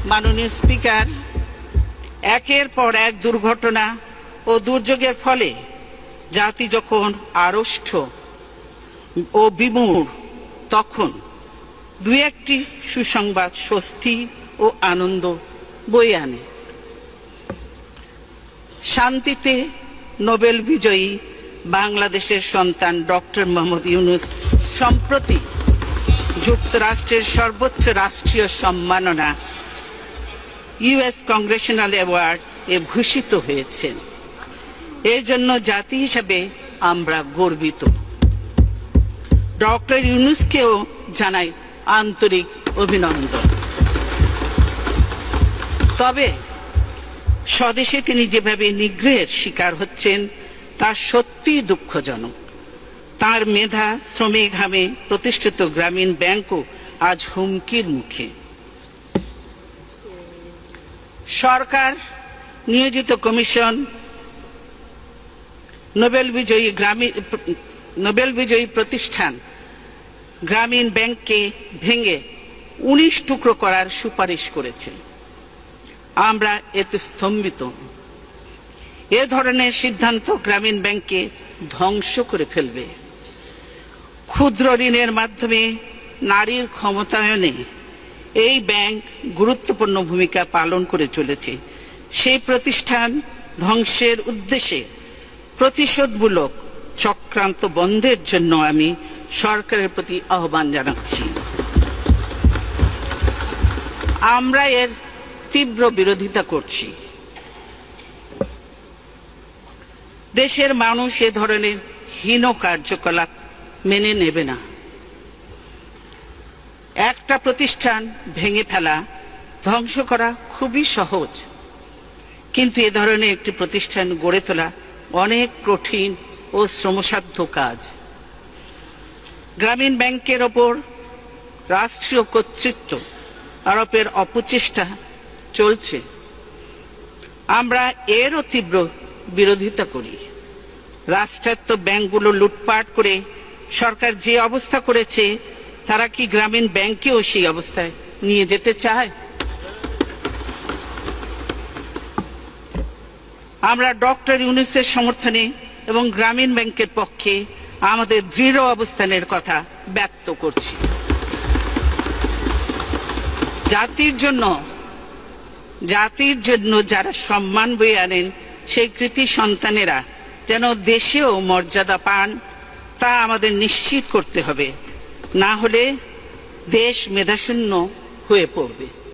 মাননীয় স্পিকার, একের পর এক দুর্ঘটনা ও দুর্যোগের ফলে জাতি যখন আড়ষ্ট ও বিমূঢ়, তখন দুই একটি সুসংবাদ স্বস্তি ও আনন্দ বয়ে আনে। শান্তিতে নোবেল বিজয়ী বাংলাদেশের সন্তান ডক্টর মোহাম্মদ ইউনূস সম্প্রতি যুক্তরাষ্ট্রের সর্বোচ্চ রাষ্ট্রীয় সম্মাননা ইউএস কংগ্রেশনাল অ্যাওয়ার্ড এ ভূষিত হয়েছেন। এর জন্য জাতি হিসেবে আমরা গর্বিত। ডক্টর ইউনূসকেও জানাই আন্তরিক অভিনন্দন। তবে স্বদেশে তিনি যেভাবে নিগ্রহের শিকার হচ্ছেন তা সত্যিই দুঃখজনক। তার মেধা, শ্রমে ঘামে প্রতিষ্ঠিত গ্রামীণ ব্যাংকও আজ হুমকির মুখে। সরকার নিয়োজিত কমিশন নোবেল বিজয়ী প্রতিষ্ঠান গ্রামীণ ব্যাংককে ভেঙে 19 টুকরো করার সুপারিশ করেছে। আমরা এতে স্তম্ভিত। এ ধরনের সিদ্ধান্ত গ্রামীণ ব্যাংককে ধ্বংস করে ফেলবে। ক্ষুদ্র ঋণের মাধ্যমে নারীর ক্ষমতায়নে এই ব্যাংক গুরুত্বপূর্ণ ভূমিকা পালন করে চলেছে। সেই প্রতিষ্ঠান ধ্বংসের উদ্দেশ্যে প্রতিশোধমূলক চক্রান্ত বন্ধের জন্য আমি সরকারের প্রতি আহ্বান জানাচ্ছি। আমরা এর তীব্র বিরোধিতা করছি। দেশের মানুষ এ ধরনের হীন কার্যকলাপ মেনে নেবে না। একটা প্রতিষ্ঠান ভেঙে ফেলা, ধ্বংস করা খুবই সহজ, কিন্তু এ ধরনের একটি প্রতিষ্ঠান গড়ে তোলা অনেক কঠিন ও শ্রমসাধ্য কাজ। গ্রামীণ ব্যাংকের ওপর রাষ্ট্রীয় কর্তৃত্ব আরোপের অপচেষ্টা চলছে। আমরা এরও তীব্র বিরোধিতা করি। রাষ্ট্রায়ত্ত ব্যাংকগুলো লুটপাট করে সরকার যে অবস্থা করেছে, তারা কি গ্রামীণ ব্যাংকেও সেই অবস্থায় নিয়ে যেতে চায়? আমরা ডক্টর ইউনূসের সমর্থনে এবং গ্রামীণ ব্যাংকের পক্ষে আমাদের দৃঢ় অবস্থানের কথা ব্যক্ত করছি। জাতির জন্য যারা সম্মান বয়ে আনেন, সেই কৃতি সন্তানেরা যেন দেশেও মর্যাদা পান, তা আমাদের নিশ্চিত করতে হবে। না হলে দেশ মেধাশূন্য হয়ে পড়বে।